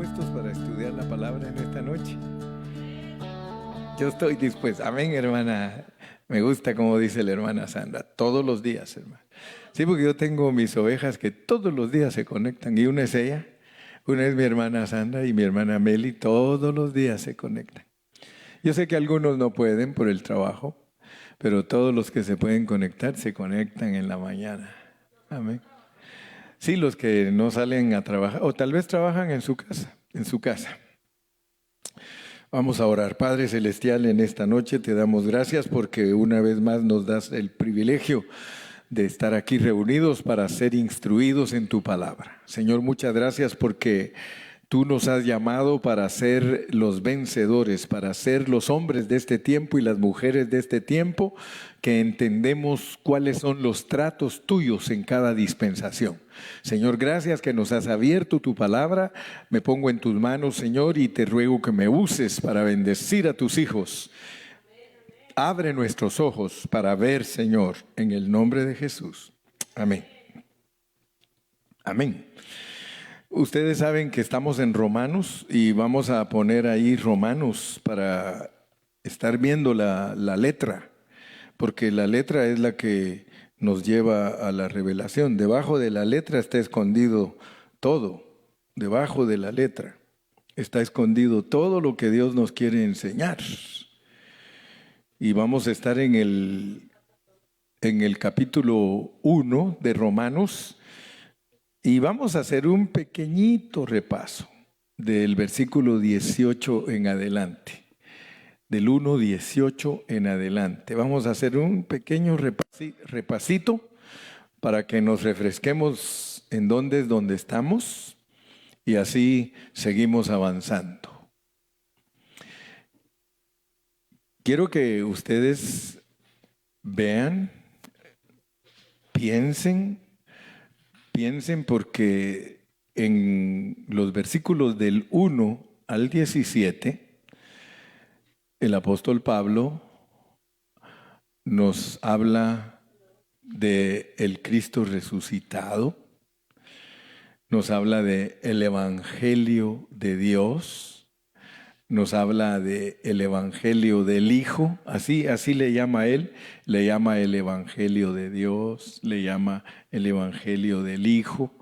dispuestos para estudiar la palabra en esta noche? Yo estoy dispuesto. Amén, hermana. Me gusta como dice la hermana Sandra. Todos los días, hermana. Sí, porque yo tengo mis ovejas que todos los días se conectan. Y una es ella, una es mi hermana Sandra y mi hermana Meli. Todos los días se conectan. Yo sé que algunos no pueden por el trabajo, pero todos los que se pueden conectar se conectan en la mañana. Amén. Sí, los que no salen a trabajar, o tal vez trabajan en su casa. Vamos a orar. Padre Celestial, en esta noche te damos gracias porque una vez más nos das el privilegio de estar aquí reunidos para ser instruidos en tu palabra. Señor, muchas gracias porque tú nos has llamado para ser los vencedores, para ser los hombres de este tiempo y las mujeres de este tiempo, que entendemos cuáles son los tratos tuyos en cada dispensación. Señor, gracias que nos has abierto tu palabra. Me pongo en tus manos, Señor, y te ruego que me uses para bendecir a tus hijos. Abre nuestros ojos para ver, Señor, en el nombre de Jesús. Amén. Amén. Ustedes saben que estamos en Romanos y vamos a poner ahí Romanos para estar viendo la letra, porque la letra es la que nos lleva a la revelación. Debajo de la letra está escondido todo. Debajo de la letra está escondido todo lo que Dios nos quiere enseñar. Y vamos a estar en el capítulo 1 de Romanos y vamos a hacer un pequeñito repaso del versículo 18 en adelante. Del 1:18 en adelante. Vamos a hacer un pequeño repasito para que nos refresquemos en dónde es donde estamos y así seguimos avanzando. Quiero que ustedes vean, piensen porque en los versículos del 1 al 17, el apóstol Pablo nos habla de el Cristo resucitado, nos habla de el Evangelio de Dios, nos habla de el Evangelio del Hijo, así le llama él, le llama el Evangelio de Dios, le llama el Evangelio del Hijo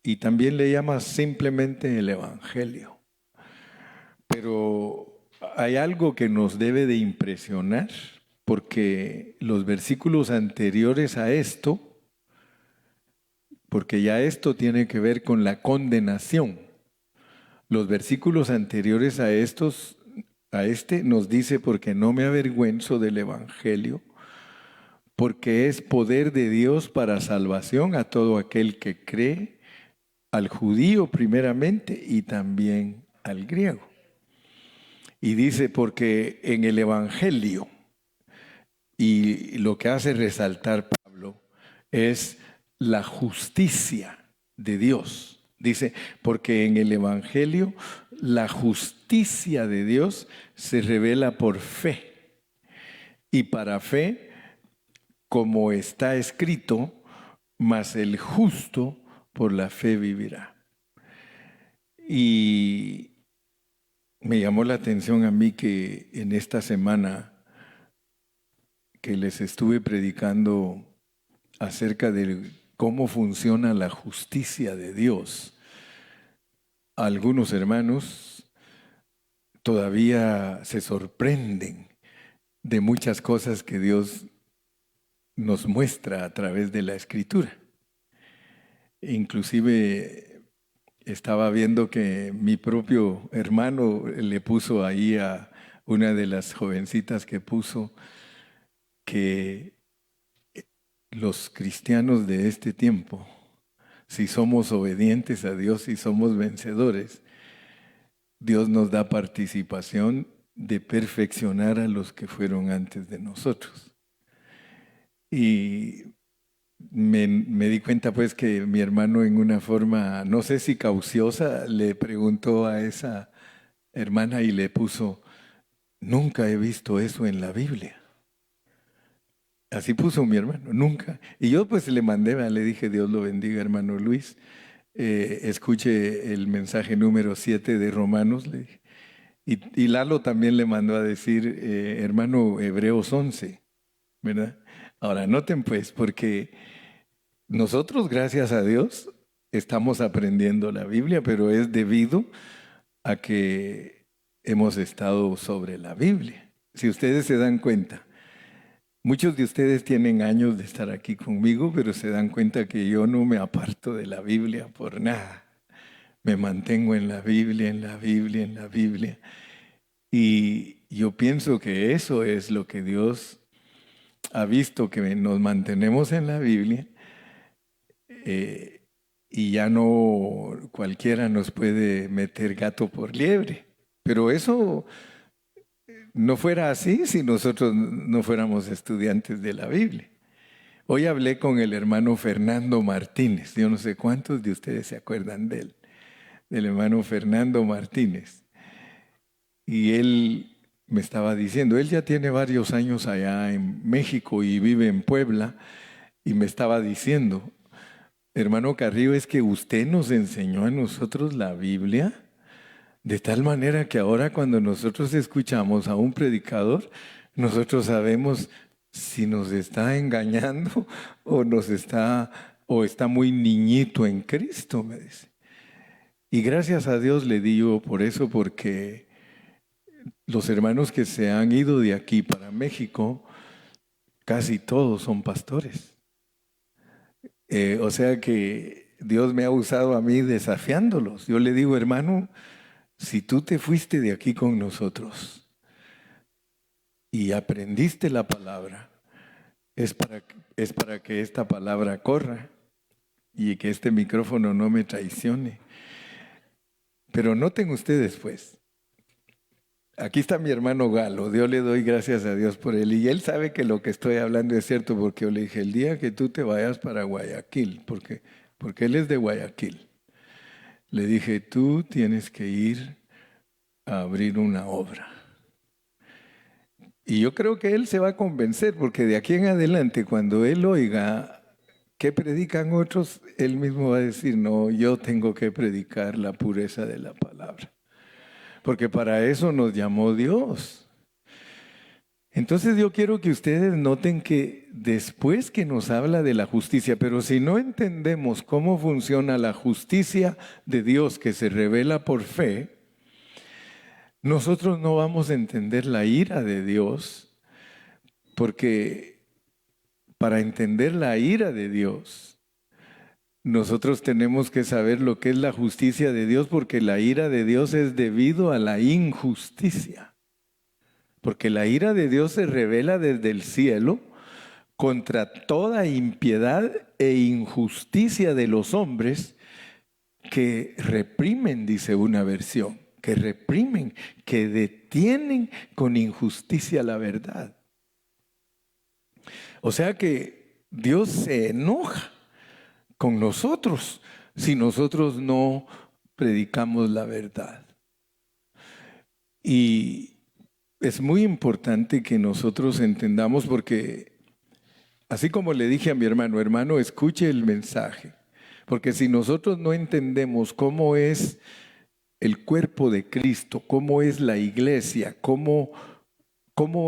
y también le llama simplemente el Evangelio. Pero hay algo que nos debe de impresionar, porque los versículos anteriores a esto, porque ya esto tiene que ver con la condenación. Los versículos anteriores a este nos dice, porque no me avergüenzo del Evangelio, porque es poder de Dios para salvación a todo aquel que cree, al judío primeramente y también al griego. Y dice, porque en el Evangelio, y lo que hace resaltar Pablo, es la justicia de Dios. Dice, porque en el Evangelio la justicia de Dios se revela por fe. Y para fe, como está escrito, mas el justo por la fe vivirá. Y me llamó la atención a mí que en esta semana que les estuve predicando acerca de cómo funciona la justicia de Dios, algunos hermanos todavía se sorprenden de muchas cosas que Dios nos muestra a través de la Escritura. Inclusive estaba viendo que mi propio hermano le puso ahí a una de las jovencitas que puso que los cristianos de este tiempo, si somos obedientes a Dios y somos vencedores, Dios nos da participación de perfeccionar a los que fueron antes de nosotros. Y me di cuenta pues que mi hermano en una forma, no sé si cauciosa, le preguntó a esa hermana y le puso, nunca he visto eso en la Biblia. Así puso mi hermano, nunca. Y yo pues le mandé, le dije, Dios lo bendiga, hermano Luis. escuche el mensaje número 7 de Romanos. Le dije. Y Lalo también le mandó a decir, hermano, Hebreos 11, ¿verdad? Ahora, noten pues, porque nosotros, gracias a Dios, estamos aprendiendo la Biblia, pero es debido a que hemos estado sobre la Biblia. Si ustedes se dan cuenta, muchos de ustedes tienen años de estar aquí conmigo, pero se dan cuenta que yo no me aparto de la Biblia por nada. Me mantengo en la Biblia, en la Biblia, en la Biblia. Y yo pienso que eso es lo que Dios ha visto, que nos mantenemos en la Biblia, y ya no cualquiera nos puede meter gato por liebre. Pero eso no fuera así si nosotros no fuéramos estudiantes de la Biblia. Hoy hablé con el hermano Fernando Martínez. Yo no sé cuántos de ustedes se acuerdan de él, del hermano Fernando Martínez. Y él me estaba diciendo, él ya tiene varios años allá en México y vive en Puebla, y me estaba diciendo, hermano Carrillo, es que usted nos enseñó a nosotros la Biblia de tal manera que ahora cuando nosotros escuchamos a un predicador, nosotros sabemos si nos está engañando o está muy niñito en Cristo, me dice. Y gracias a Dios le digo por eso, porque los hermanos que se han ido de aquí para México, casi todos son pastores. O sea que Dios me ha usado a mí desafiándolos. Yo le digo, hermano, si tú te fuiste de aquí con nosotros y aprendiste la palabra, es para que esta palabra corra y que este micrófono no me traicione. Pero noten ustedes pues, aquí está mi hermano Galo, yo le doy gracias a Dios por él, y él sabe que lo que estoy hablando es cierto, porque yo le dije, el día que tú te vayas para Guayaquil, porque él es de Guayaquil, le dije, tú tienes que ir a abrir una obra. Y yo creo que él se va a convencer, porque de aquí en adelante, cuando él oiga qué predican otros, él mismo va a decir, no, yo tengo que predicar la pureza de la palabra. Porque para eso nos llamó Dios. Entonces yo quiero que ustedes noten que después que nos habla de la justicia, pero si no entendemos cómo funciona la justicia de Dios que se revela por fe, nosotros no vamos a entender la ira de Dios, porque para entender la ira de Dios, nosotros tenemos que saber lo que es la justicia de Dios, porque la ira de Dios es debido a la injusticia. Porque la ira de Dios se revela desde el cielo contra toda impiedad e injusticia de los hombres que reprimen, dice una versión, que reprimen, que detienen con injusticia la verdad. O sea que Dios se enoja con nosotros si nosotros no predicamos la verdad. Y es muy importante que nosotros entendamos, porque así como le dije a mi hermano, hermano, escuche el mensaje, porque si nosotros no entendemos cómo es el cuerpo de Cristo, cómo es la iglesia, cómo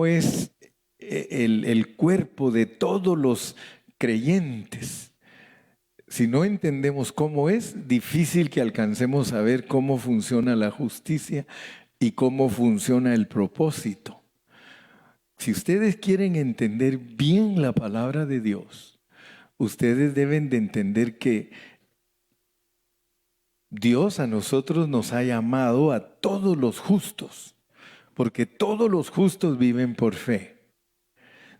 es el cuerpo de todos los creyentes, si no entendemos cómo es, difícil que alcancemos a ver cómo funciona la justicia y cómo funciona el propósito. Si ustedes quieren entender bien la palabra de Dios, ustedes deben de entender que Dios a nosotros nos ha llamado a todos los justos, porque todos los justos viven por fe.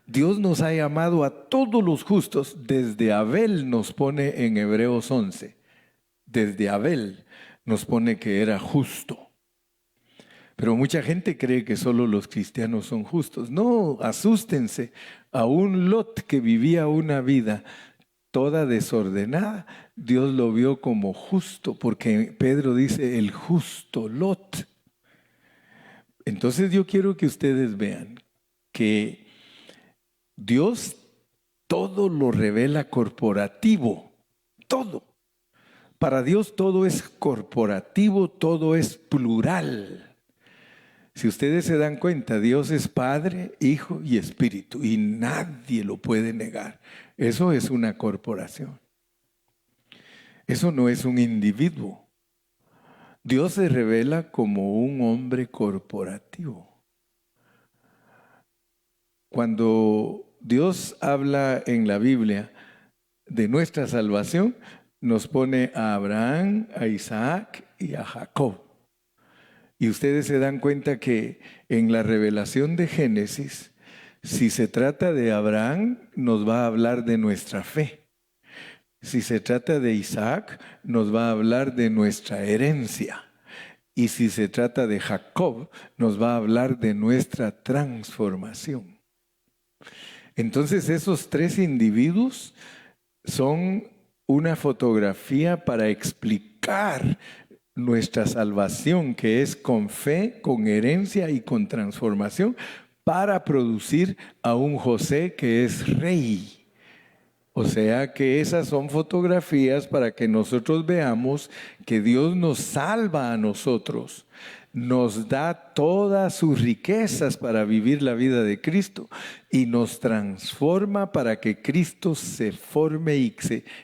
Dios nos ha llamado a todos los justos, desde Abel nos pone en Hebreos 11, desde Abel nos pone que era justo. Pero mucha gente cree que solo los cristianos son justos. No, asústense. A un Lot que vivía una vida toda desordenada, Dios lo vio como justo, porque Pedro dice el justo Lot. Entonces yo quiero que ustedes vean que Dios todo lo revela corporativo, todo, para Dios todo es corporativo, todo es plural. Si ustedes se dan cuenta, Dios es Padre, Hijo y Espíritu, y nadie lo puede negar. Eso es una corporación. Eso no es un individuo. Dios se revela como un hombre corporativo. Cuando Dios habla en la Biblia de nuestra salvación, nos pone a Abraham, a Isaac y a Jacob. Y ustedes se dan cuenta que en la revelación de Génesis, si se trata de Abraham, nos va a hablar de nuestra fe. Si se trata de Isaac, nos va a hablar de nuestra herencia. Y si se trata de Jacob, nos va a hablar de nuestra transformación. Entonces esos tres individuos son una fotografía para explicar nuestra salvación, que es con fe, con herencia y con transformación, para producir a un José que es rey. O sea que esas son fotografías para que nosotros veamos que Dios nos salva a nosotros, nos da todas sus riquezas para vivir la vida de Cristo y nos transforma para que Cristo se forme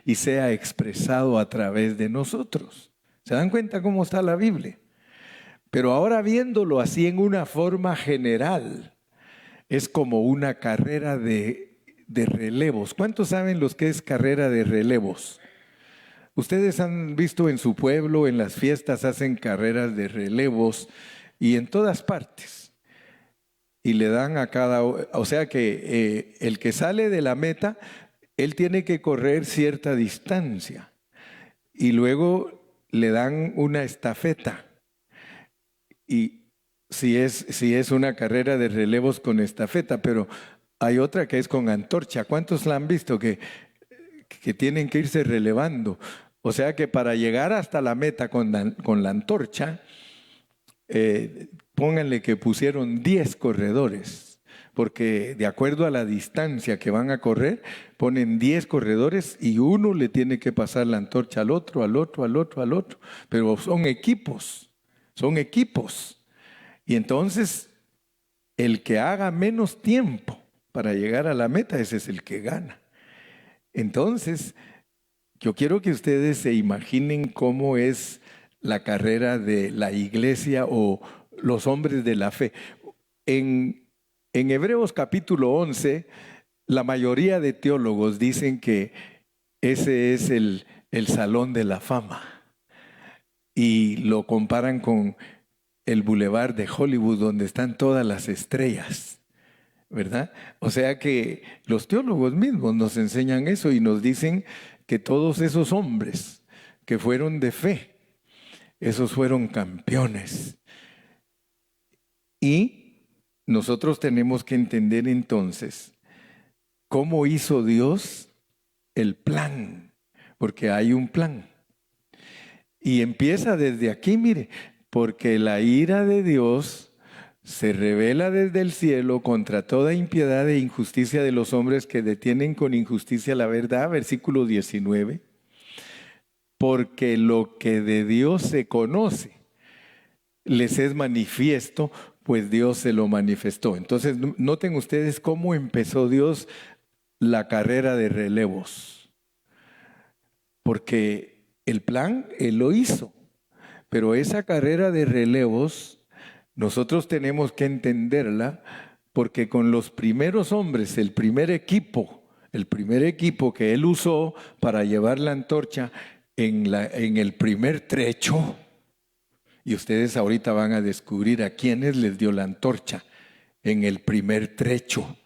y sea expresado a través de nosotros. ¿Se dan cuenta cómo está la Biblia? Pero ahora viéndolo así en una forma general, es como una carrera de relevos. ¿Cuántos saben lo que es carrera de relevos? Ustedes han visto en su pueblo, en las fiestas hacen carreras de relevos y en todas partes. Y le dan a cada, o sea que el que sale de la meta, él tiene que correr cierta distancia y luego le dan una estafeta. Y si es una carrera de relevos con estafeta, pero hay otra que es con antorcha. ¿Cuántos la han visto que tienen que irse relevando? O sea que para llegar hasta la meta con la antorcha, pónganle que pusieron 10 corredores, porque de acuerdo a la distancia que van a correr, ponen 10 corredores y uno le tiene que pasar la antorcha al otro, al otro, al otro, al otro. Pero son equipos. Y entonces, el que haga menos tiempo para llegar a la meta, ese es el que gana. Entonces, yo quiero que ustedes se imaginen cómo es la carrera de la iglesia o los hombres de la fe. En Hebreos capítulo 11, la mayoría de teólogos dicen que ese es el salón de la fama. Y lo comparan con el Boulevard de Hollywood, donde están todas las estrellas, ¿verdad? O sea que los teólogos mismos nos enseñan eso y nos dicen que todos esos hombres que fueron de fe, esos fueron campeones. Y nosotros tenemos que entender entonces cómo hizo Dios el plan, porque hay un plan. Y empieza desde aquí, mire, porque la ira de Dios se revela desde el cielo contra toda impiedad e injusticia de los hombres que detienen con injusticia la verdad, versículo 19. Porque lo que de Dios se conoce les es manifiesto, pues Dios se lo manifestó. Entonces, noten ustedes cómo empezó Dios la carrera de relevos. Porque el plan, Él lo hizo. Pero esa carrera de relevos, nosotros tenemos que entenderla porque con los primeros hombres, el primer equipo que Él usó para llevar la antorcha en el primer trecho, y ustedes ahorita van a descubrir a quiénes les dio la antorcha en el primer trecho.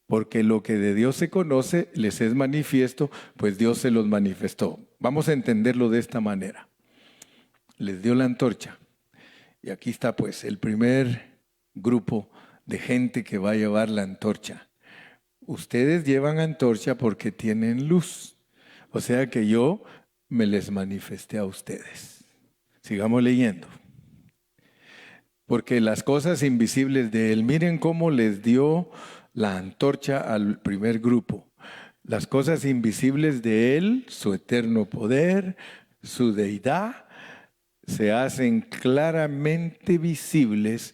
Porque lo que de Dios se conoce les es manifiesto, pues Dios se los manifestó. Vamos a entenderlo de esta manera. Les dio la antorcha. Y aquí está pues el primer grupo de gente que va a llevar la antorcha. Ustedes llevan antorcha porque tienen luz. O sea que yo me les manifesté a ustedes. Sigamos leyendo. Porque las cosas invisibles de Él, miren cómo les dio la antorcha al primer grupo. Las cosas invisibles de Él, su eterno poder, su deidad, se hacen claramente visibles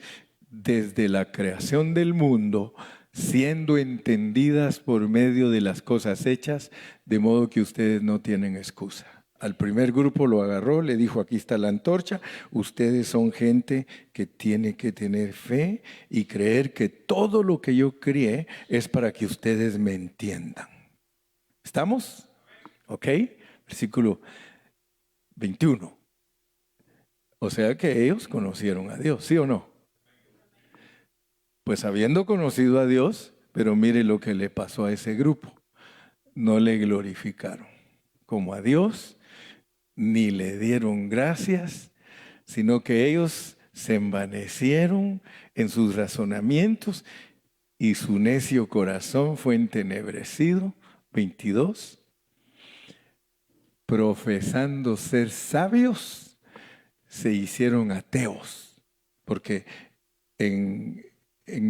desde la creación del mundo, siendo entendidas por medio de las cosas hechas, de modo que ustedes no tienen excusa. Al primer grupo lo agarró, le dijo, aquí está la antorcha, ustedes son gente que tiene que tener fe y creer que todo lo que yo crié es para que ustedes me entiendan. ¿Estamos? ¿Ok? Versículo 21. O sea que ellos conocieron a Dios, ¿sí o no? Pues habiendo conocido a Dios, pero mire lo que le pasó a ese grupo. No le glorificaron como a Dios, ni le dieron gracias, sino que ellos se envanecieron en sus razonamientos y su necio corazón fue entenebrecido. 22. Profesando ser sabios, se hicieron ateos, porque en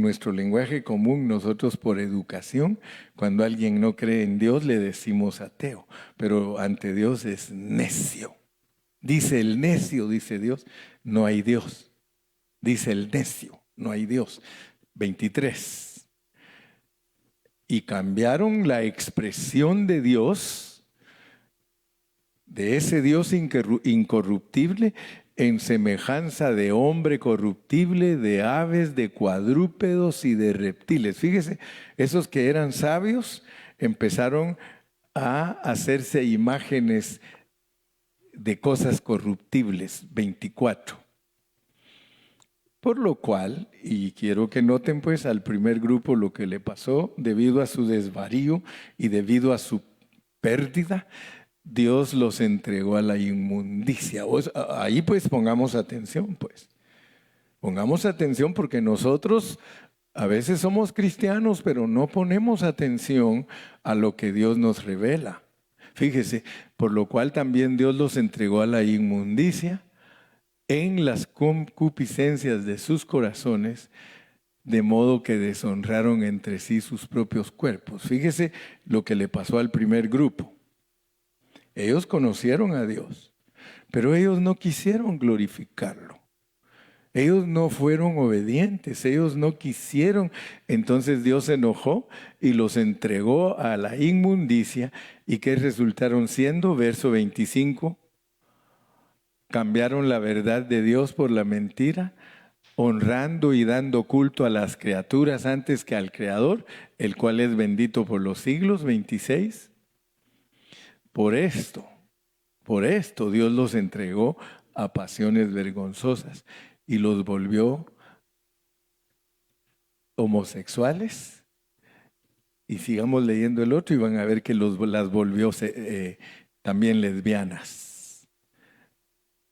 nuestro lenguaje común, nosotros por educación, cuando alguien no cree en Dios, le decimos ateo, pero ante Dios es necio. Dice el necio, dice Dios, no hay Dios. Dice el necio, no hay Dios. 23. Y cambiaron la expresión de Dios, de ese Dios incorruptible, en semejanza de hombre corruptible, de aves, de cuadrúpedos y de reptiles. Fíjese, esos que eran sabios empezaron a hacerse imágenes de cosas corruptibles. 24. Por lo cual, y quiero que noten pues al primer grupo lo que le pasó debido a su desvarío y debido a su pérdida, Dios los entregó a la inmundicia. Ahí pues pongamos atención, pues. Pongamos atención porque nosotros a veces somos cristianos, pero no ponemos atención a lo que Dios nos revela. Fíjese, por lo cual también Dios los entregó a la inmundicia en las concupiscencias de sus corazones, de modo que deshonraron entre sí sus propios cuerpos. Fíjese lo que le pasó al primer grupo. Ellos conocieron a Dios, pero ellos no quisieron glorificarlo. Ellos no fueron obedientes, ellos no quisieron. Entonces Dios se enojó y los entregó a la inmundicia. ¿Y qué resultaron siendo? Verso 25. Cambiaron la verdad de Dios por la mentira, honrando y dando culto a las criaturas antes que al Creador, el cual es bendito por los siglos. 26. Por esto Dios los entregó a pasiones vergonzosas y los volvió homosexuales. Y sigamos leyendo el otro y van a ver que las volvió también lesbianas.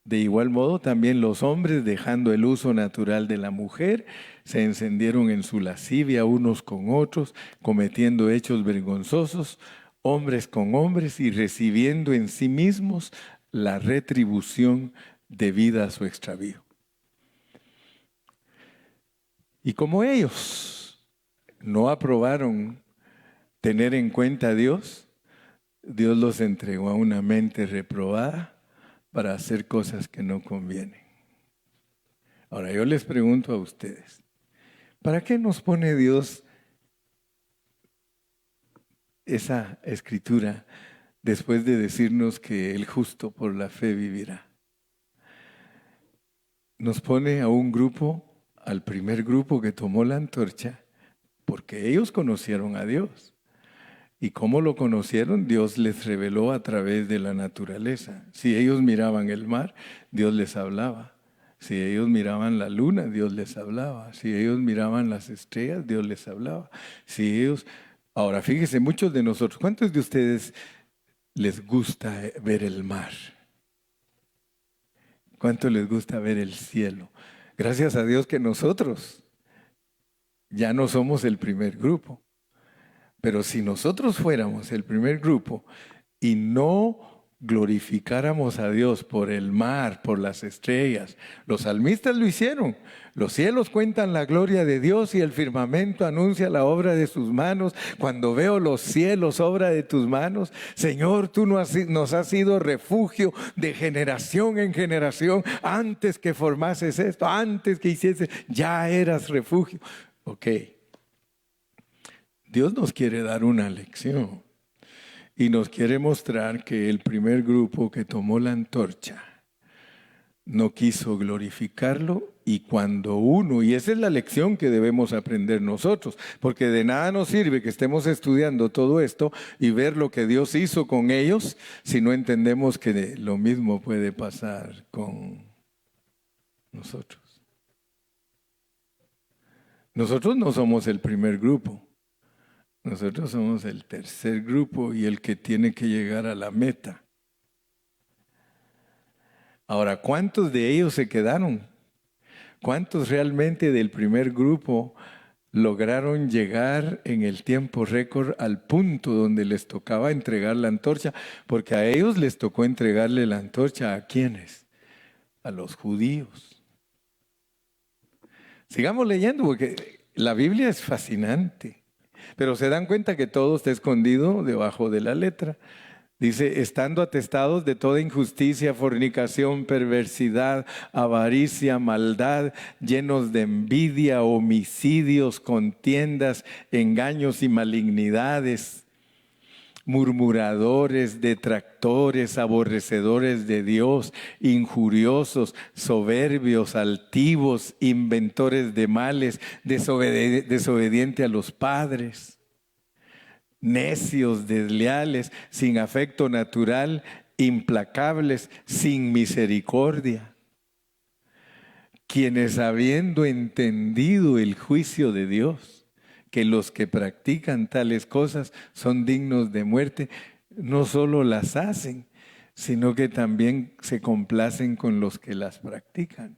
De igual modo, también los hombres, dejando el uso natural de la mujer, se encendieron en su lascivia unos con otros, cometiendo hechos vergonzosos, hombres con hombres, y recibiendo en sí mismos la retribución debida a su extravío. Y como ellos no aprobaron tener en cuenta a Dios, Dios los entregó a una mente reprobada para hacer cosas que no convienen. Ahora yo les pregunto a ustedes, ¿para qué nos pone Dios esa escritura después de decirnos que el justo por la fe vivirá? Nos pone a un grupo, al primer grupo que tomó la antorcha, porque ellos conocieron a Dios. ¿Y cómo lo conocieron? Dios les reveló a través de la naturaleza. Si ellos miraban el mar, Dios les hablaba. Si ellos miraban la luna, Dios les hablaba. Si ellos miraban las estrellas, Dios les hablaba. Ahora fíjese, muchos de nosotros, ¿cuántos de ustedes les gusta ver el mar? ¿Cuánto les gusta ver el cielo? Gracias a Dios que nosotros ya no somos el primer grupo. Pero si nosotros fuéramos el primer grupo y no glorificáramos a Dios por el mar, por las estrellas. Los salmistas lo hicieron. Los cielos cuentan la gloria de Dios y el firmamento anuncia la obra de sus manos. Cuando veo los cielos, obra de tus manos, Señor, tú nos has sido refugio de generación en generación. Antes que formases esto, antes que hicieses, ya eras refugio. Ok. Dios nos quiere dar una lección. Y nos quiere mostrar que el primer grupo que tomó la antorcha no quiso glorificarlo, y cuando uno, y esa es la lección que debemos aprender nosotros, porque de nada nos sirve que estemos estudiando todo esto y ver lo que Dios hizo con ellos si no entendemos que lo mismo puede pasar con nosotros. Nosotros no somos el primer grupo. Nosotros somos el tercer grupo y el que tiene que llegar a la meta. Ahora, ¿cuántos de ellos se quedaron? ¿Cuántos realmente del primer grupo lograron llegar en el tiempo récord al punto donde les tocaba entregar la antorcha? Porque a ellos les tocó entregarle la antorcha, ¿a quiénes? A los judíos. Sigamos leyendo porque la Biblia es fascinante. Pero se dan cuenta que todo está escondido debajo de la letra. Dice, estando atestados de toda injusticia, fornicación, perversidad, avaricia, maldad, llenos de envidia, homicidios, contiendas, engaños y malignidades, murmuradores, detractores, aborrecedores de Dios, injuriosos, soberbios, altivos, inventores de males, desobedientes a los padres, necios, desleales, sin afecto natural, implacables, sin misericordia, quienes habiendo entendido el juicio de Dios, que los que practican tales cosas son dignos de muerte, no solo las hacen, sino que también se complacen con los que las practican.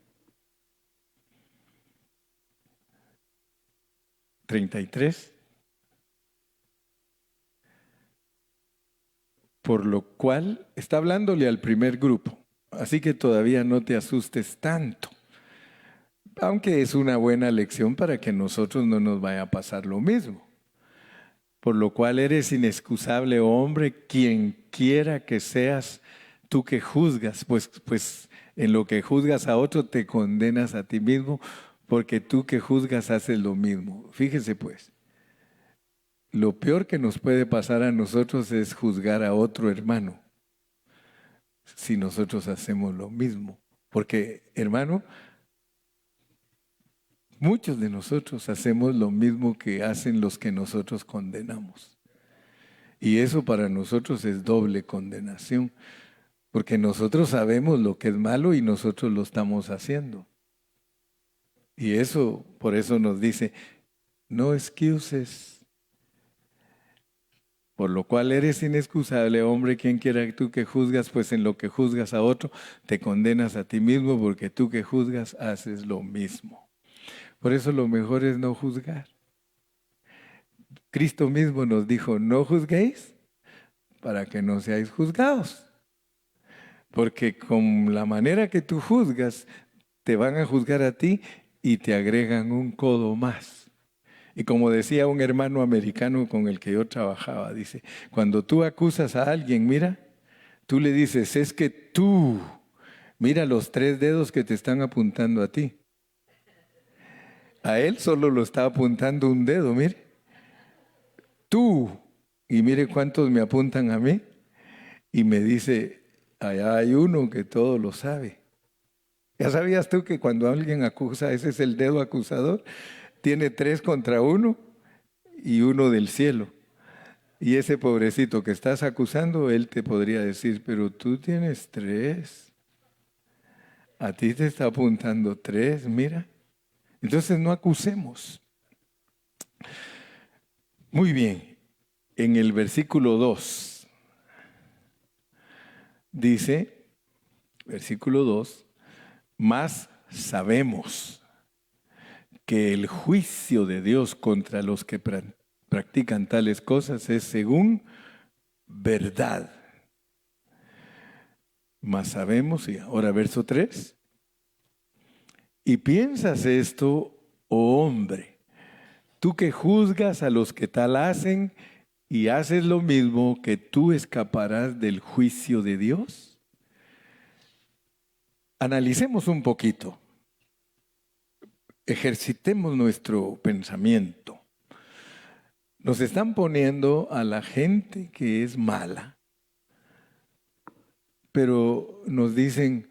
33. Por lo cual, está hablándole al primer grupo, así que todavía no te asustes tanto. Aunque es una buena lección para que nosotros no nos vaya a pasar lo mismo. Por lo cual eres inexcusable, hombre, quien quiera que seas tú que juzgas, pues en lo que juzgas a otro te condenas a ti mismo, porque tú que juzgas haces lo mismo. Fíjese pues, lo peor que nos puede pasar a nosotros es juzgar a otro hermano, si nosotros hacemos lo mismo. Porque, hermano, muchos de nosotros hacemos lo mismo que hacen los que nosotros condenamos. Y eso para nosotros es doble condenación, porque nosotros sabemos lo que es malo y nosotros lo estamos haciendo. Y eso, por eso nos dice, no excuses. Por lo cual eres inexcusable, hombre, quien quiera tú que juzgas, pues en lo que juzgas a otro, te condenas a ti mismo, porque tú que juzgas haces lo mismo. Por eso lo mejor es no juzgar. Cristo mismo nos dijo, no juzguéis para que no seáis juzgados. Porque con la manera que tú juzgas, te van a juzgar a ti y te agregan un codo más. Y como decía un hermano americano con el que yo trabajaba, dice, cuando tú acusas a alguien, mira, tú le dices, es que tú, mira los 3 dedos que te están apuntando a ti. A él solo lo está apuntando un dedo, mire. Tú, y mire cuántos me apuntan a mí. Y me dice, allá hay uno que todo lo sabe. ¿Ya sabías tú que cuando alguien acusa, ese es el dedo acusador? Tiene 3 contra 1 y 1 del cielo. Y ese pobrecito que estás acusando, él te podría decir, pero tú tienes 3. A ti te está apuntando 3, mira. Entonces no acusemos. Muy bien. En el versículo 2 dice, versículo 2, mas sabemos que el juicio de Dios contra los que practican tales cosas es según verdad. Mas sabemos, y ahora verso 3, y piensas esto, oh hombre, tú que juzgas a los que tal hacen y haces lo mismo, que tú escaparás del juicio de Dios. Analicemos un poquito, ejercitemos nuestro pensamiento. Nos están poniendo a la gente que es mala, pero nos dicen,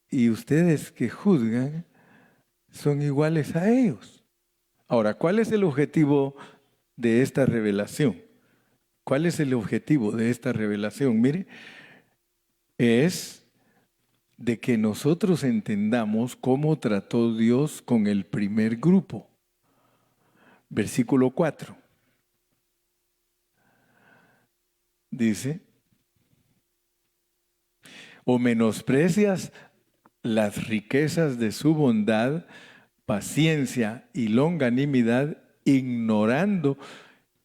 y ustedes que juzgan son iguales a ellos. Ahora, ¿cuál es el objetivo de esta revelación? ¿Cuál es el objetivo de esta revelación? Mire, es de que nosotros entendamos cómo trató Dios con el primer grupo. Versículo 4. Dice, o menosprecias las riquezas de su bondad, paciencia y longanimidad, ignorando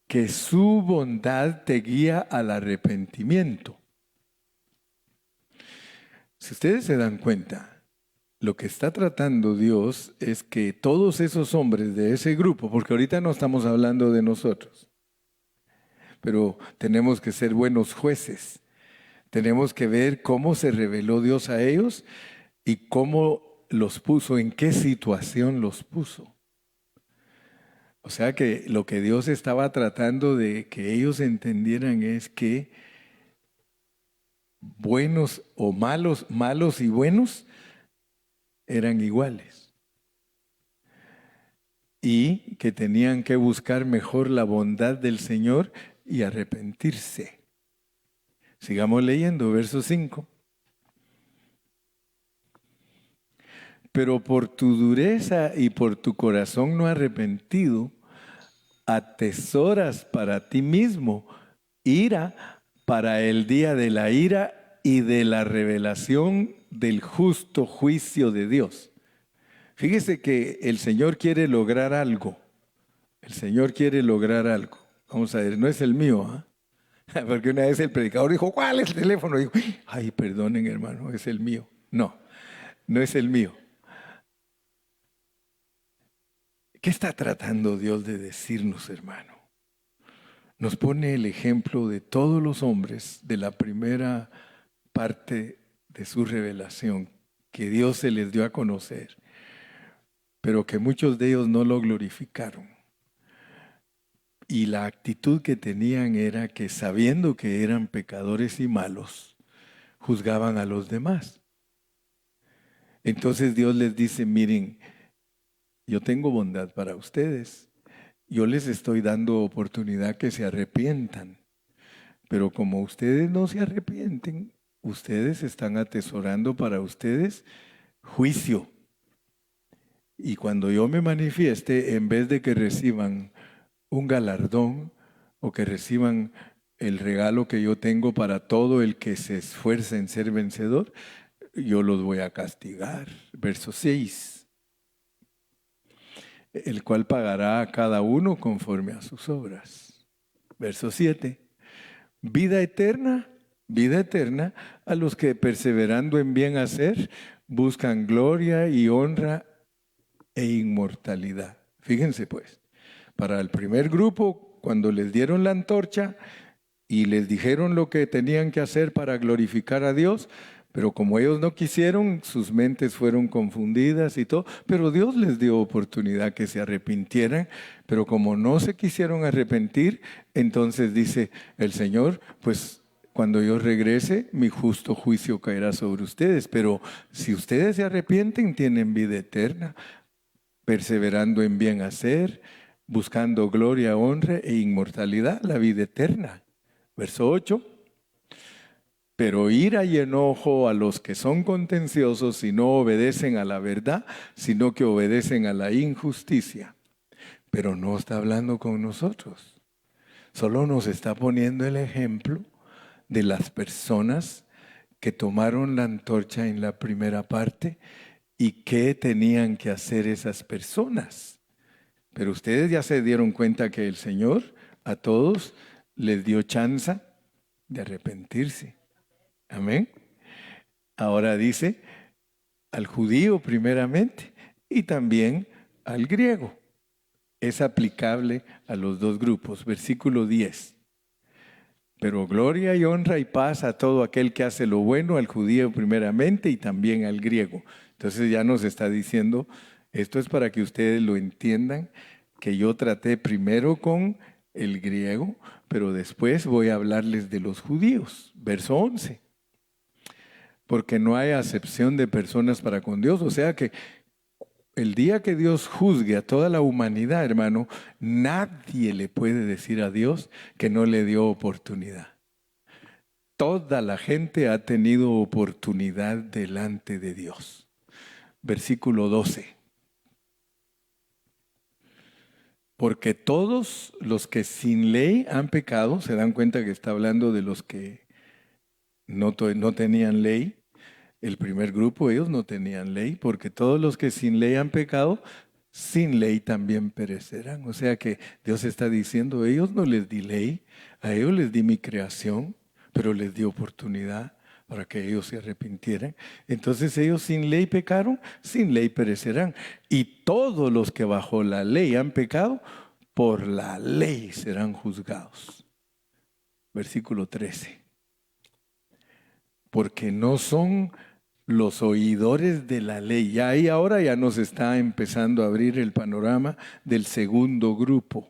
que su bondad te guía al arrepentimiento. Si ustedes se dan cuenta, lo que está tratando Dios es que todos esos hombres de ese grupo, porque ahorita no estamos hablando de nosotros, pero tenemos que ser buenos jueces. Tenemos que ver cómo se reveló Dios a ellos y cómo los puso, en qué situación los puso. O sea que lo que Dios estaba tratando de que ellos entendieran es que buenos o malos, malos y buenos eran iguales. Y que tenían que buscar mejor la bondad del Señor y arrepentirse. Sigamos leyendo, verso 5. Pero por tu dureza y por tu corazón no arrepentido, atesoras para ti mismo ira para el día de la ira y de la revelación del justo juicio de Dios. Fíjese que el Señor quiere lograr algo. El Señor quiere lograr algo. Vamos a ver, no es el mío, ¿eh? Porque una vez el predicador dijo, ¿cuál es el teléfono? Y dijo, ay, perdonen hermano, es el mío. No, no es el mío. ¿Qué está tratando Dios de decirnos, hermano? Nos pone el ejemplo de todos los hombres de la primera parte de su revelación, que Dios se les dio a conocer, pero que muchos de ellos no lo glorificaron. Y la actitud que tenían era que, sabiendo que eran pecadores y malos, juzgaban a los demás. Entonces Dios les dice, miren, yo tengo bondad para ustedes. Yo les estoy dando oportunidad que se arrepientan. Pero como ustedes no se arrepienten, ustedes están atesorando para ustedes juicio. Y cuando yo me manifieste, en vez de que reciban un galardón o que reciban el regalo que yo tengo para todo el que se esfuerza en ser vencedor, yo los voy a castigar. Verso 6. El cual pagará a cada uno conforme a sus obras. Verso 7. Vida eterna a los que perseverando en bien hacer buscan gloria y honra e inmortalidad. Fíjense pues, para el primer grupo, cuando les dieron la antorcha y les dijeron lo que tenían que hacer para glorificar a Dios, pero como ellos no quisieron, sus mentes fueron confundidas y todo, pero Dios les dio oportunidad que se arrepintieran, pero como no se quisieron arrepentir, entonces dice el Señor, pues cuando yo regrese, mi justo juicio caerá sobre ustedes, pero si ustedes se arrepienten, tienen vida eterna, perseverando en bien hacer, buscando gloria, honra e inmortalidad, la vida eterna. Verso 8. Pero ira y enojo a los que son contenciosos y no obedecen a la verdad, sino que obedecen a la injusticia. Pero no está hablando con nosotros. Solo nos está poniendo el ejemplo de las personas que tomaron la antorcha en la primera parte y qué tenían que hacer esas personas. Pero ustedes ya se dieron cuenta que el Señor a todos les dio chance de arrepentirse. Amén. Ahora dice al judío primeramente y también al griego. Es aplicable a los dos grupos. Versículo 10. Pero gloria y honra y paz a todo aquel que hace lo bueno, al judío primeramente y también al griego. Entonces ya nos está diciendo, esto es para que ustedes lo entiendan, que yo traté primero con el griego, pero después voy a hablarles de los judíos. Verso 11. Porque no hay acepción de personas para con Dios. O sea que el día que Dios juzgue a toda la humanidad, hermano, nadie le puede decir a Dios que no le dio oportunidad. Toda la gente ha tenido oportunidad delante de Dios. Versículo 12. Porque todos los que sin ley han pecado, se dan cuenta que está hablando de los que no tenían ley. El primer grupo, ellos no tenían ley, porque todos los que sin ley han pecado, sin ley también perecerán. O sea que Dios está diciendo, ellos no les di ley, a ellos les di mi creación, pero les di oportunidad para que ellos se arrepintieran. Entonces ellos sin ley pecaron, sin ley perecerán. Y todos los que bajo la ley han pecado, por la ley serán juzgados. Versículo 13. Porque no son los oidores de la ley. Ya ahí ahora ya nos está empezando a abrir el panorama del segundo grupo.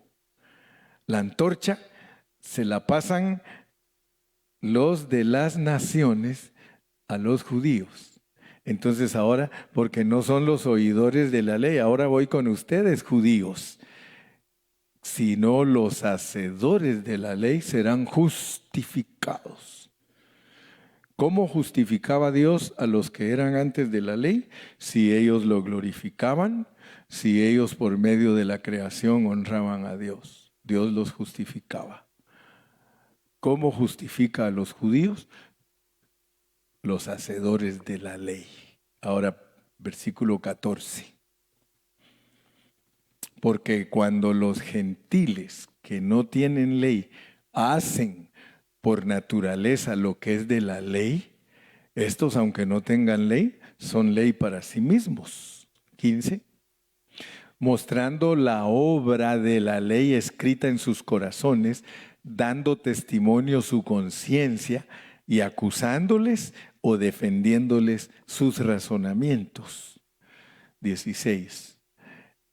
La antorcha se la pasan los de las naciones a los judíos. Entonces ahora, porque no son los oidores de la ley, ahora voy con ustedes, judíos, sino los hacedores de la ley serán justificados. ¿Cómo justificaba Dios a los que eran antes de la ley? Si ellos lo glorificaban, si ellos por medio de la creación honraban a Dios, Dios los justificaba. ¿Cómo justifica a los judíos? Los hacedores de la ley. Ahora, versículo 14. Porque cuando los gentiles que no tienen ley hacen por naturaleza lo que es de la ley, estos, aunque no tengan ley, son ley para sí mismos. 15. Mostrando la obra de la ley escrita en sus corazones, dando testimonio su conciencia y acusándoles o defendiéndoles sus razonamientos. 16.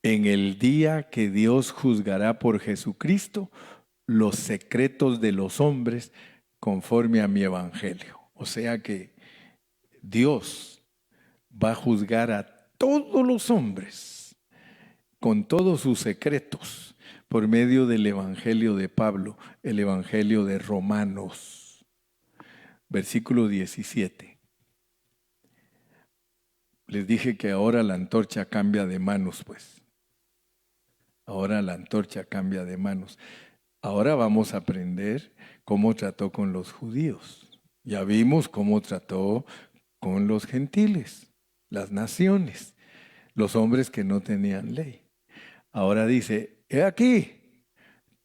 En el día que Dios juzgará por Jesucristo los secretos de los hombres conforme a mi evangelio. O sea que Dios va a juzgar a todos los hombres con todos sus secretos por medio del evangelio de Pablo, el evangelio de Romanos. Versículo 17. Les dije que ahora la antorcha cambia de manos, pues. Ahora la antorcha cambia de manos. Ahora vamos a aprender cómo trató con los judíos. Ya vimos cómo trató con los gentiles, las naciones, los hombres que no tenían ley. Ahora dice, he aquí,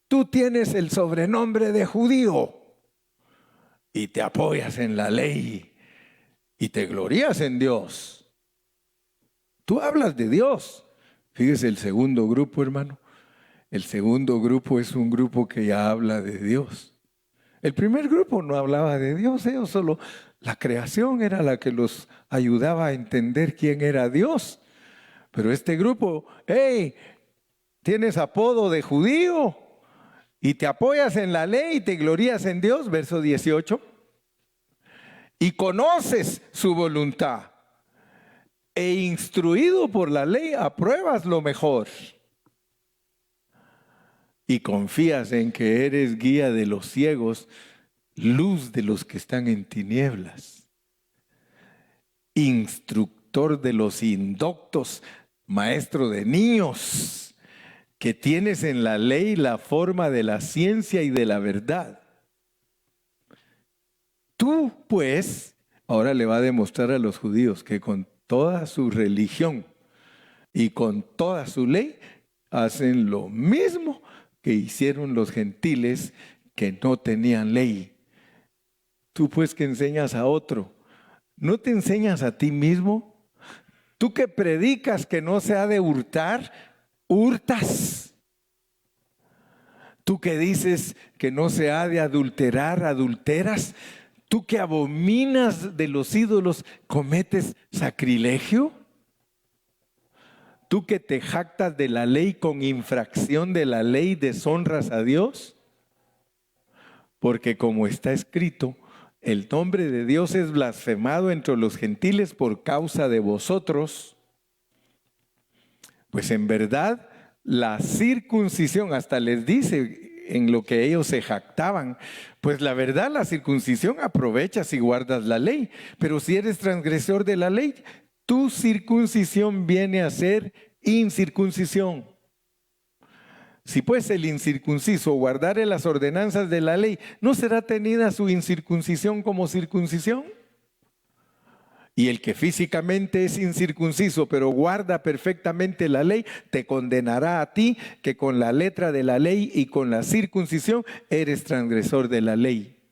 tú tienes el sobrenombre de judío y te apoyas en la ley y te glorías en Dios. Tú hablas de Dios. Fíjese el segundo grupo, hermano. El segundo grupo es un grupo que ya habla de Dios. El primer grupo no hablaba de Dios, ellos solo, la creación era la que los ayudaba a entender quién era Dios. Pero este grupo, hey, tienes apodo de judío y te apoyas en la ley y te glorías en Dios, verso 18, y conoces su voluntad e instruido por la ley apruebas lo mejor. Y confías en que eres guía de los ciegos, luz de los que están en tinieblas, instructor de los indoctos, maestro de niños, que tienes en la ley la forma de la ciencia y de la verdad. Tú, pues, ahora le va a demostrar a los judíos que con toda su religión y con toda su ley hacen lo mismo que hicieron los gentiles que no tenían ley. Tú pues que enseñas a otro ¿No te enseñas a ti mismo? Tú que predicas que no se ha de hurtar, hurtas. Tú que dices que no se ha de adulterar, adulteras. Tú que abominas de los ídolos, cometes sacrilegio. Tú que te jactas de la ley con infracción de la ley, deshonras a Dios. Porque como está escrito, el nombre de Dios es blasfemado entre los gentiles por causa de vosotros. Pues en verdad, la circuncisión, hasta les dice en lo que ellos se jactaban, pues la verdad, la circuncisión aprovecha si guardas la ley. Pero si eres transgresor de la ley, tu circuncisión viene a ser incircuncisión. Si pues el incircunciso guardare las ordenanzas de la ley, ¿no será tenida su incircuncisión como circuncisión? Y el que físicamente es incircunciso, pero guarda perfectamente la ley, te condenará a ti, que con la letra de la ley y con la circuncisión eres transgresor de la ley.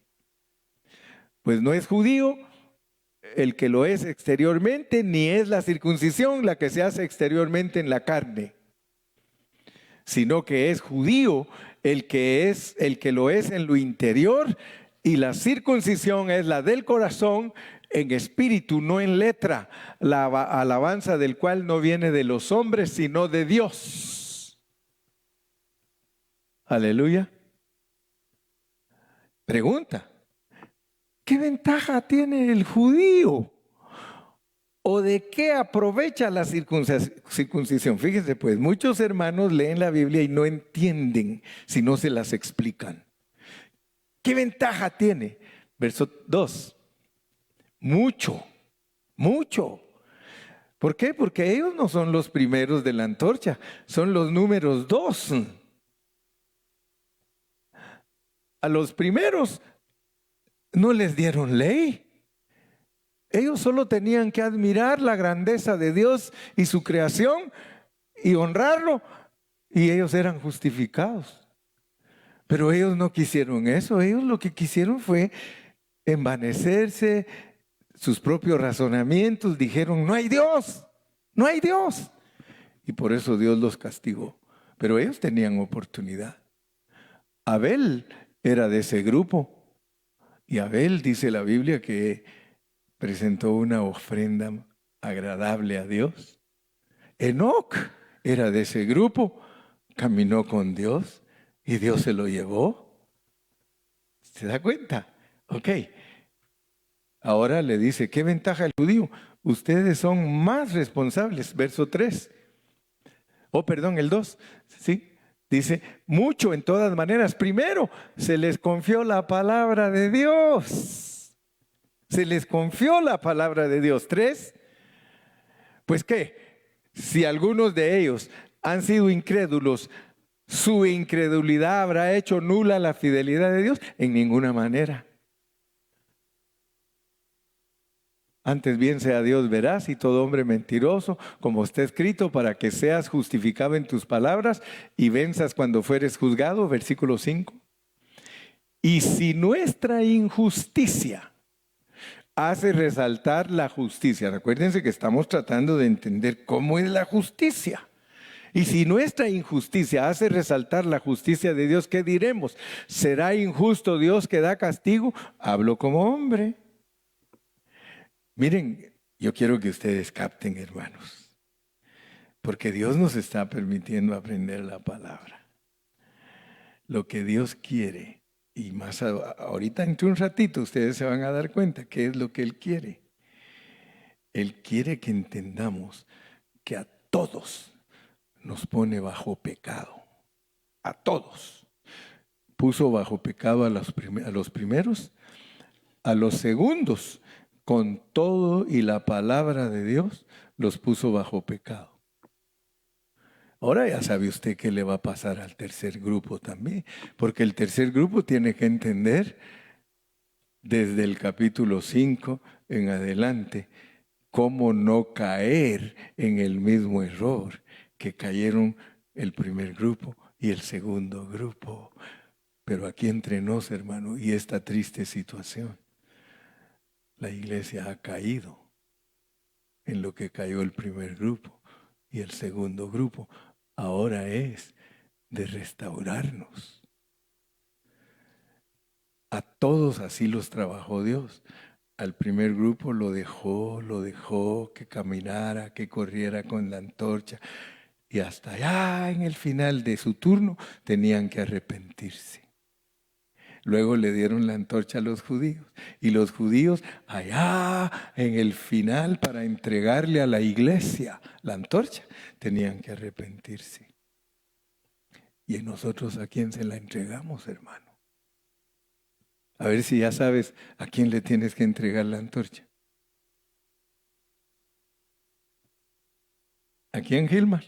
Pues no es judío el que lo es exteriormente, ni es la circuncisión la que se hace exteriormente en la carne, sino que es judío el que lo es en lo interior, y la circuncisión es la del corazón, en espíritu, no en letra, la alabanza del cual no viene de los hombres, sino de Dios. Aleluya. Pregunta: ¿qué ventaja tiene el judío? ¿O de qué aprovecha la circuncisión? Fíjense pues, muchos hermanos leen la Biblia y no entienden si no se las explican. ¿Qué ventaja tiene? Verso 2. Mucho, mucho. ¿Por qué? Porque ellos no son los primeros de la antorcha, son los números 2. A los primeros no les dieron ley. Ellos solo tenían que admirar la grandeza de Dios y su creación y honrarlo, y ellos eran justificados. Pero ellos no quisieron eso. Ellos lo que quisieron fue envanecerse, sus propios razonamientos. Dijeron: no hay Dios, no hay Dios. Y por eso Dios los castigó. Pero ellos tenían oportunidad. Abel era de ese grupo. Y Abel, dice la Biblia, que presentó una ofrenda agradable a Dios. Enoc era de ese grupo, caminó con Dios y Dios se lo llevó. ¿Se da cuenta? Ok. Ahora le dice: ¿qué ventaja el judío? Ustedes son más responsables. Verso 3. Perdón, el 2. ¿Sí? Dice: mucho en todas maneras. Primero, se les confió la palabra de Dios. Se les confió la palabra de Dios. 3. Pues ¿qué? Si algunos de ellos han sido incrédulos, ¿su incredulidad habrá hecho nula la fidelidad de Dios? En ninguna manera. Antes bien sea Dios veraz y todo hombre mentiroso, como está escrito, para que seas justificado en tus palabras y venzas cuando fueres juzgado. Versículo 5. Y si nuestra injusticia hace resaltar la justicia. Recuérdense que estamos tratando de entender cómo es la justicia. Y si nuestra injusticia hace resaltar la justicia de Dios, ¿qué diremos? ¿Será injusto Dios que da castigo? Hablo como hombre. Miren, yo quiero que ustedes capten, hermanos, porque Dios nos está permitiendo aprender la palabra. Lo que Dios quiere, y más ahorita entre un ratito ustedes se van a dar cuenta qué es lo que Él quiere. Él quiere que entendamos que a todos nos pone bajo pecado. A todos. Puso bajo pecado a los primeros, a los segundos, con todo y la palabra de Dios, los puso bajo pecado. Ahora ya sabe usted qué le va a pasar al tercer grupo también, porque el tercer grupo tiene que entender desde el capítulo 5 en adelante cómo no caer en el mismo error que cayeron el primer grupo y el segundo grupo. Pero aquí entre nos, hermano, y esta triste situación, la iglesia ha caído en lo que cayó el primer grupo. Y el segundo grupo ahora es de restaurarnos. A todos así los trabajó Dios. Al primer grupo lo dejó que caminara, que corriera con la antorcha. Y hasta allá en el final de su turno tenían que arrepentirse. Luego le dieron la antorcha a los judíos. Y los judíos allá en el final para entregarle a la iglesia la antorcha tenían que arrepentirse. ¿Y nosotros a quién se la entregamos, hermano? A ver si ya sabes a quién le tienes que entregar la antorcha. ¿A quién, Gilmar?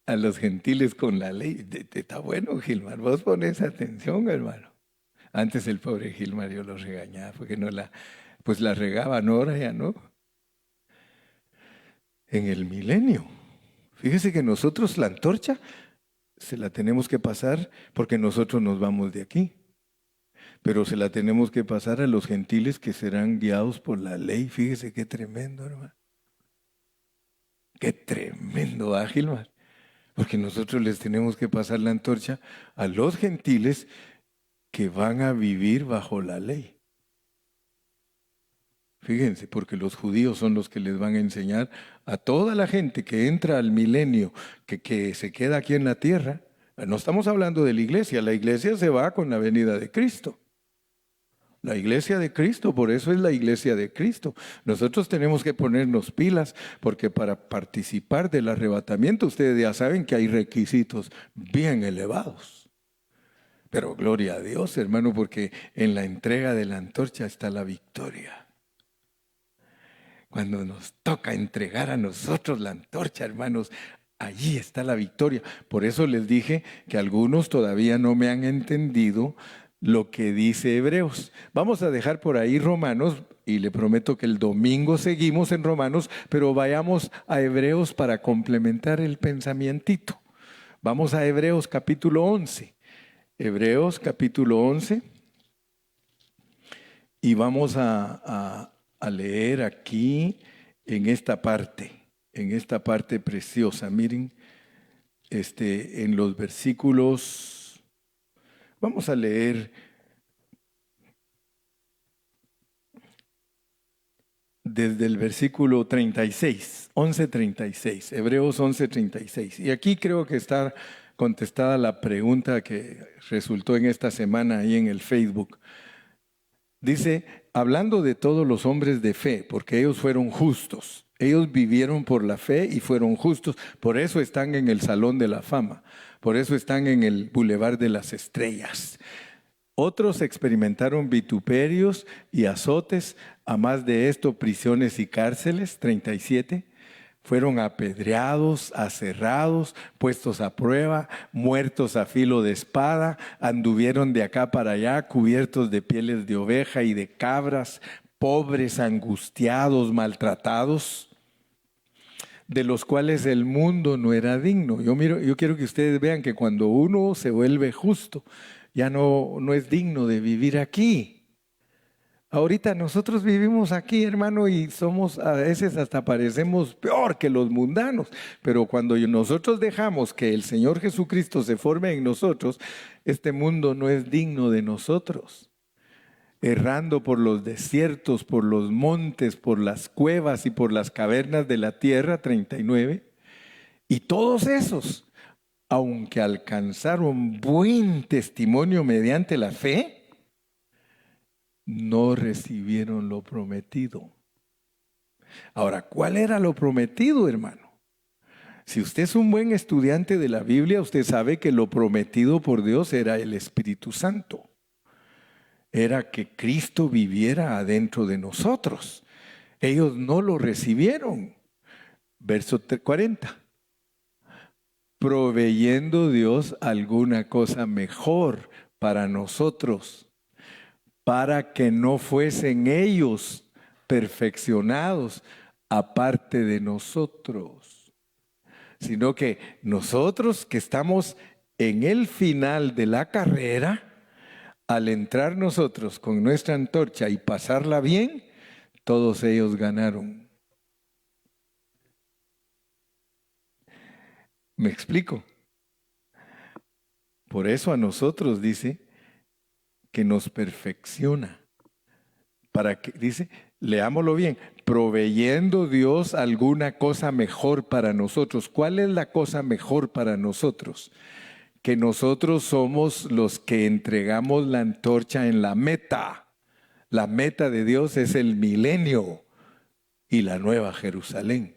A los gentiles con la ley. Está bueno, Gilmar. Vos pones atención, hermano. Antes el pobre Gilmar yo lo regañaba porque pues la regaba, no, ahora ya no. En el milenio. Fíjese que nosotros la antorcha se la tenemos que pasar porque nosotros nos vamos de aquí. Pero se la tenemos que pasar a los gentiles que serán guiados por la ley. Fíjese qué tremendo, hermano. Qué tremendo, Gilmar. Porque nosotros les tenemos que pasar la antorcha a los gentiles que van a vivir bajo la ley. Fíjense, porque los judíos son los que les van a enseñar a toda la gente que entra al milenio, que se queda aquí en la tierra. No estamos hablando de la iglesia se va con la venida de Cristo. La iglesia de Cristo, por eso es la iglesia de Cristo. Nosotros tenemos que ponernos pilas, porque para participar del arrebatamiento, ustedes ya saben que hay requisitos bien elevados. Pero gloria a Dios, hermano, porque en la entrega de la antorcha está la victoria. Cuando nos toca entregar a nosotros la antorcha, hermanos, allí está la victoria. Por eso les dije que algunos todavía no me han entendido lo que dice Hebreos. Vamos a dejar por ahí Romanos y le prometo que el domingo seguimos en Romanos, pero vayamos a Hebreos para complementar el pensamientito. Vamos a Hebreos capítulo 11. Hebreos capítulo 11 y vamos a leer aquí en esta parte preciosa. Miren, en los versículos, vamos a leer desde el versículo 36, 11:36, Hebreos 11:36. Y aquí creo que está contestada la pregunta que resultó en esta semana ahí en el Facebook. Dice, hablando de todos los hombres de fe, porque ellos fueron justos, ellos vivieron por la fe y fueron justos, por eso están en el Salón de la Fama, por eso están en el Boulevard de las Estrellas. Otros experimentaron vituperios y azotes, a más de esto prisiones y cárceles, 37. Fueron apedreados, aserrados, puestos a prueba, muertos a filo de espada, anduvieron de acá para allá, cubiertos de pieles de oveja y de cabras, pobres, angustiados, maltratados, de los cuales el mundo no era digno. Yo quiero que ustedes vean que cuando uno se vuelve justo, ya no es digno de vivir aquí. Ahorita nosotros vivimos aquí, hermano, y somos, a veces hasta parecemos peor que los mundanos, pero cuando nosotros dejamos que el Señor Jesucristo se forme en nosotros, este mundo no es digno de nosotros. Errando por los desiertos, por los montes, por las cuevas y por las cavernas de la tierra, 39, y todos esos, aunque alcanzaron buen testimonio mediante la fe, no recibieron lo prometido. Ahora, ¿cuál era lo prometido, hermano? Si usted es un buen estudiante de la Biblia, usted sabe que lo prometido por Dios era el Espíritu Santo. Era que Cristo viviera adentro de nosotros. Ellos no lo recibieron. Verso 40. Proveyendo Dios alguna cosa mejor para nosotros, para que no fuesen ellos perfeccionados aparte de nosotros, sino que nosotros que estamos en el final de la carrera, al entrar nosotros con nuestra antorcha y pasarla bien, todos ellos ganaron. ¿Me explico? Por eso a nosotros dice que nos perfecciona. Para que, dice, leámoslo bien, proveyendo Dios alguna cosa mejor para nosotros. ¿Cuál es la cosa mejor para nosotros? Que nosotros somos los que entregamos la antorcha en la meta. La meta de Dios es el milenio y la nueva Jerusalén.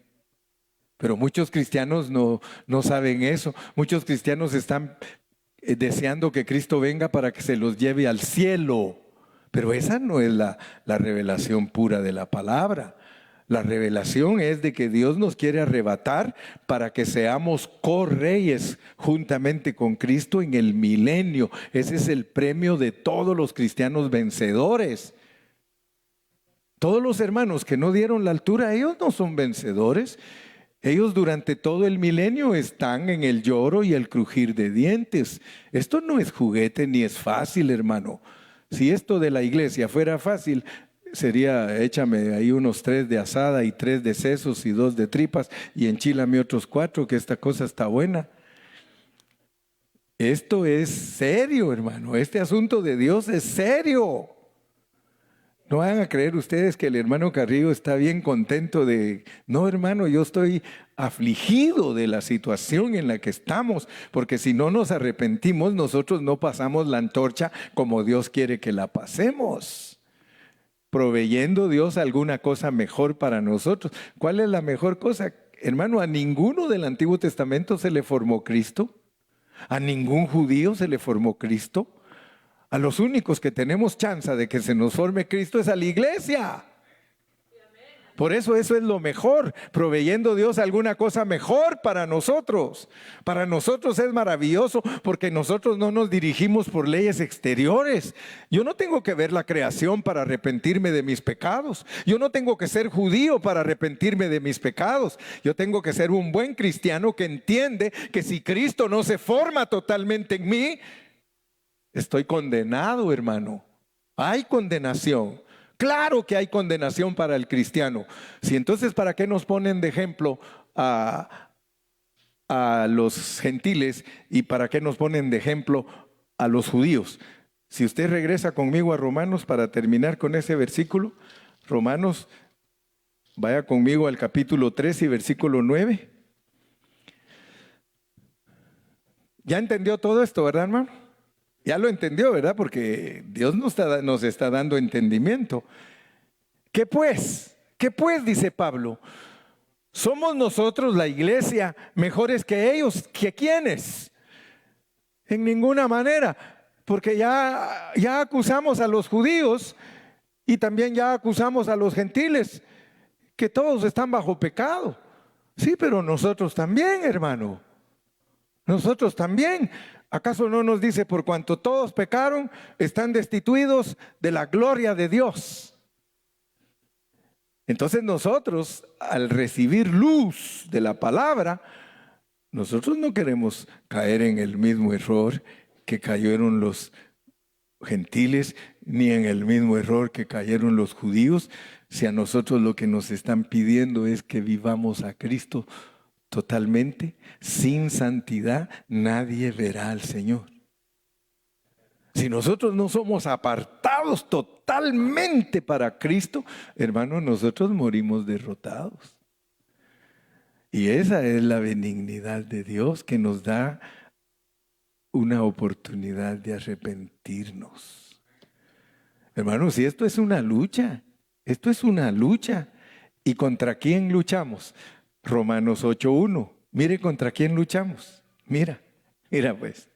Pero muchos cristianos no saben eso. Muchos cristianos están deseando que Cristo venga para que se los lleve al cielo. Pero esa no es la revelación pura de la palabra. La revelación es de que Dios nos quiere arrebatar para que seamos correyes juntamente con Cristo en el milenio. Ese es el premio de todos los cristianos vencedores. Todos los hermanos que no dieron la altura, ellos no son vencedores. Ellos durante todo el milenio están en el lloro y el crujir de dientes. Esto no es juguete ni es fácil, hermano. Si esto de la iglesia fuera fácil, sería échame ahí unos 3 de asada y 3 de sesos y 2 de tripas y enchílame otros 4, que esta cosa está buena. Esto es serio, hermano. Este asunto de Dios es serio. No van a creer ustedes que el hermano Carrillo está bien contento de... No, hermano, yo estoy afligido de la situación en la que estamos, porque si no nos arrepentimos, nosotros no pasamos la antorcha como Dios quiere que la pasemos. Proveyendo Dios alguna cosa mejor para nosotros. ¿Cuál es la mejor cosa? Hermano, a ninguno del Antiguo Testamento se le formó Cristo. A ningún judío se le formó Cristo. A los únicos que tenemos chance de que se nos forme Cristo es a la iglesia. Por eso es lo mejor, proveyendo Dios alguna cosa mejor para nosotros. Para nosotros es maravilloso porque nosotros no nos dirigimos por leyes exteriores. Yo no tengo que ver la creación para arrepentirme de mis pecados. Yo no tengo que ser judío para arrepentirme de mis pecados. Yo tengo que ser un buen cristiano que entiende que si Cristo no se forma totalmente en mí, estoy condenado, hermano. Hay condenación. Claro que hay condenación para el cristiano. Si entonces, ¿para qué nos ponen de ejemplo a los gentiles y para qué nos ponen de ejemplo a los judíos? Si usted regresa conmigo a Romanos para terminar con ese versículo, Romanos, vaya conmigo al capítulo 3 y versículo 9. ¿Ya entendió todo esto, verdad, hermano? Ya lo entendió, ¿verdad? Porque Dios nos está dando entendimiento. ¿Qué pues? ¿Qué pues? Dice Pablo. ¿Somos nosotros, la iglesia, mejores que ellos? ¿Que quiénes? En ninguna manera. Porque ya acusamos a los judíos y también ya acusamos a los gentiles, que todos están bajo pecado. Sí, pero nosotros también, hermano. Nosotros también. ¿Acaso no nos dice, por cuanto todos pecaron, están destituidos de la gloria de Dios? Entonces nosotros, al recibir luz de la palabra, nosotros no queremos caer en el mismo error que cayeron los gentiles, ni en el mismo error que cayeron los judíos. Si a nosotros lo que nos están pidiendo es que vivamos a Cristo totalmente, sin santidad nadie verá al Señor. Si nosotros no somos apartados totalmente para Cristo, hermano, nosotros morimos derrotados. Y esa es la benignidad de Dios, que nos da una oportunidad de arrepentirnos. Hermanos, si esto es una lucha, esto es una lucha. ¿Y contra quién luchamos? Romanos 8:1. Mire contra quién luchamos. Mira pues.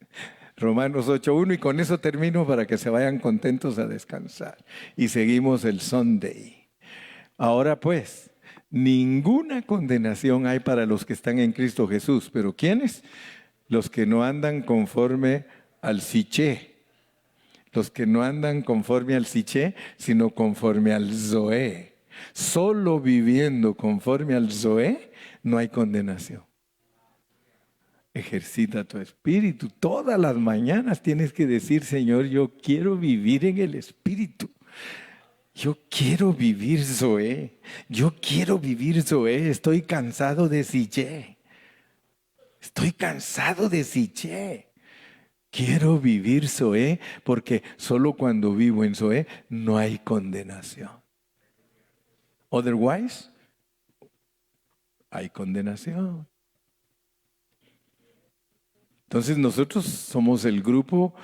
Romanos 8:1, y con eso termino para que se vayan contentos a descansar. Y seguimos el Sunday. Ahora pues, ninguna condenación hay para los que están en Cristo Jesús. ¿Pero quiénes? Los que no andan conforme al Siché. Los que no andan conforme al Siché, sino conforme al Zoé. Solo viviendo conforme al Zoé no hay condenación. Ejercita tu espíritu. Todas las mañanas tienes que decir, Señor, yo quiero vivir en el espíritu. Yo quiero vivir Zoé. Yo quiero vivir Zoé. Estoy cansado de Sillé. Estoy cansado de Sillé. Quiero vivir Zoé porque solo cuando vivo en Zoé no hay condenación. Otherwise, hay condenación. Entonces nosotros somos el grupo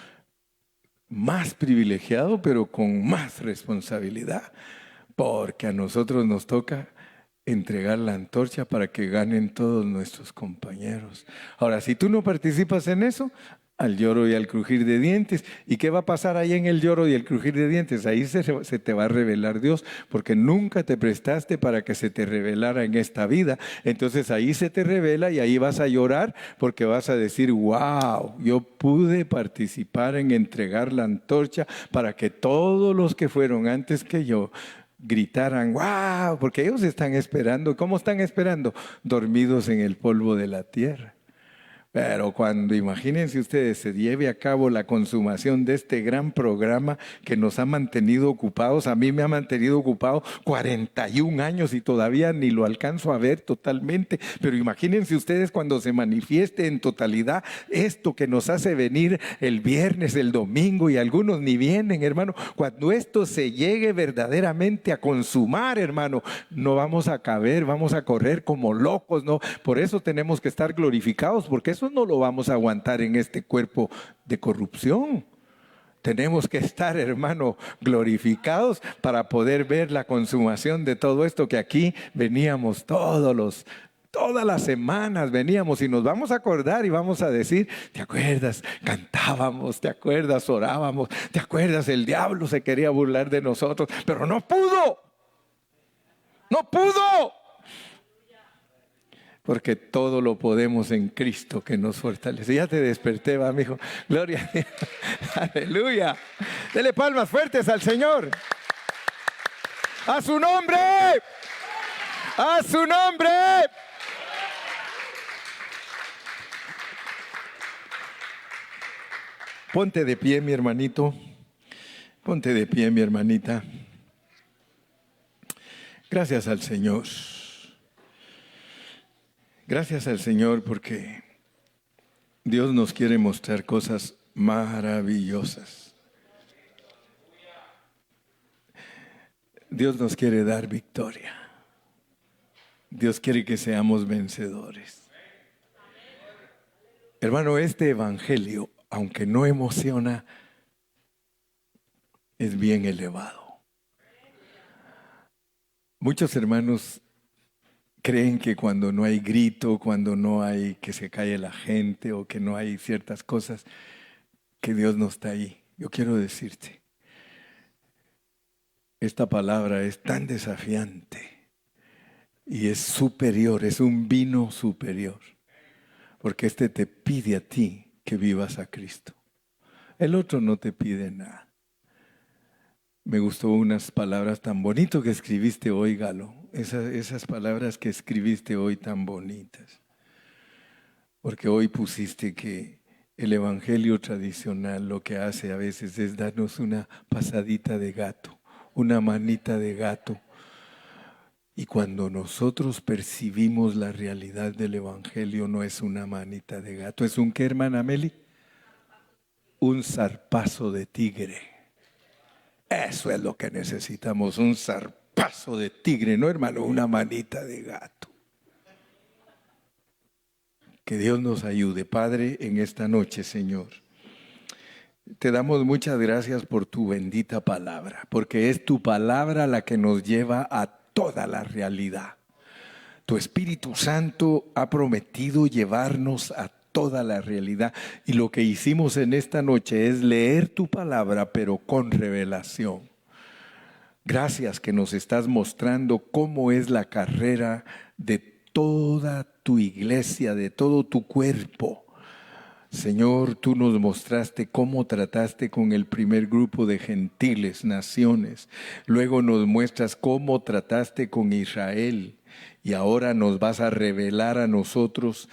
más privilegiado, pero con más responsabilidad, porque a nosotros nos toca entregar la antorcha para que ganen todos nuestros compañeros. Ahora, si tú no participas en eso, al lloro y al crujir de dientes. ¿Y qué va a pasar ahí en el lloro y el crujir de dientes? Ahí se te va a revelar Dios, porque nunca te prestaste para que se te revelara en esta vida. Entonces ahí se te revela y ahí vas a llorar porque vas a decir, wow, yo pude participar en entregar la antorcha para que todos los que fueron antes que yo gritaran, wow, porque ellos están esperando. ¿Cómo están esperando? Dormidos en el polvo de la tierra. Pero cuando, imagínense ustedes, se lleve a cabo la consumación de este gran programa que nos ha mantenido ocupados. A mí me ha mantenido ocupado 41 años y todavía ni lo alcanzo a ver totalmente. Pero imagínense ustedes cuando se manifieste en totalidad esto que nos hace venir el viernes, el domingo, y algunos ni vienen, hermano. Cuando esto se llegue verdaderamente a consumar, hermano, no vamos a caber, vamos a correr como locos, ¿no? Por eso tenemos que estar glorificados, porque eso no lo vamos a aguantar en este cuerpo de corrupción. Tenemos que estar, hermano, glorificados para poder ver la consumación de todo esto que aquí veníamos todas las semanas veníamos y nos vamos a acordar y vamos a decir, ¿te acuerdas? Cantábamos, ¿te acuerdas? Orábamos, ¿te acuerdas? El diablo se quería burlar de nosotros, pero no pudo. No pudo. Porque todo lo podemos en Cristo que nos fortalece. Ya te desperté, va, mijo. Gloria a Dios. Aleluya. Dele palmas fuertes al Señor. ¡A su nombre! ¡A su nombre! Ponte de pie, mi hermanito. Ponte de pie, mi hermanita. Gracias al Señor. Gracias al Señor porque Dios nos quiere mostrar cosas maravillosas. Dios nos quiere dar victoria. Dios quiere que seamos vencedores. Hermano, este evangelio, aunque no emociona, es bien elevado. Muchos hermanos creen que cuando no hay grito, cuando no hay que se calle la gente o que no hay ciertas cosas, que Dios no está ahí. Yo quiero decirte, esta palabra es tan desafiante y es superior, es un vino superior, porque este te pide a ti que vivas a Cristo. El otro no te pide nada. Me gustó unas palabras tan bonitas que escribiste hoy, Galo. Esas palabras que escribiste hoy tan bonitas. Porque hoy pusiste que el evangelio tradicional lo que hace a veces es darnos una pasadita de gato, una manita de gato. Y cuando nosotros percibimos la realidad del evangelio, no es una manita de gato. ¿Es un qué, hermana Meli? Un zarpazo de tigre. Eso es lo que necesitamos, un zarpazo de tigre, ¿no, hermano? Una manita de gato. Que Dios nos ayude, Padre, en esta noche, Señor. Te damos muchas gracias por tu bendita palabra, porque es tu palabra la que nos lleva a toda la realidad. Tu Espíritu Santo ha prometido llevarnos a toda la realidad. Y lo que hicimos en esta noche es leer tu palabra, pero con revelación. Gracias que nos estás mostrando cómo es la carrera de toda tu iglesia, de todo tu cuerpo. Señor, tú nos mostraste cómo trataste con el primer grupo de gentiles, naciones. Luego nos muestras cómo trataste con Israel. Y ahora nos vas a revelar a nosotros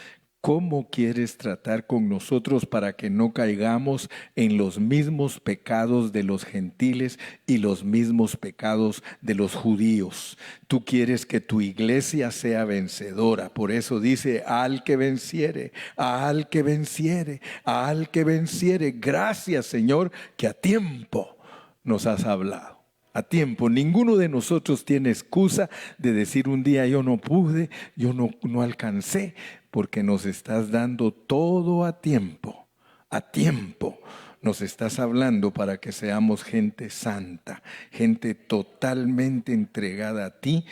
¿Cómo quieres tratar con nosotros para que no caigamos en los mismos pecados de los gentiles y los mismos pecados de los judíos? Tú quieres que tu iglesia sea vencedora. Por eso dice, al que venciere, al que venciere, al que venciere. Gracias, Señor, que a tiempo nos has hablado. A tiempo. Ninguno de nosotros tiene excusa de decir un día yo no pude, yo no alcancé, porque nos estás dando todo a tiempo. A tiempo nos estás hablando para que seamos gente santa, gente totalmente entregada a ti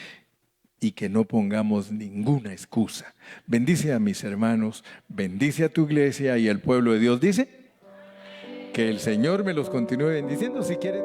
y que no pongamos ninguna excusa. Bendice a mis hermanos, bendice a tu iglesia y al pueblo de Dios. Dice que el Señor me los continúe bendiciendo. Si quieren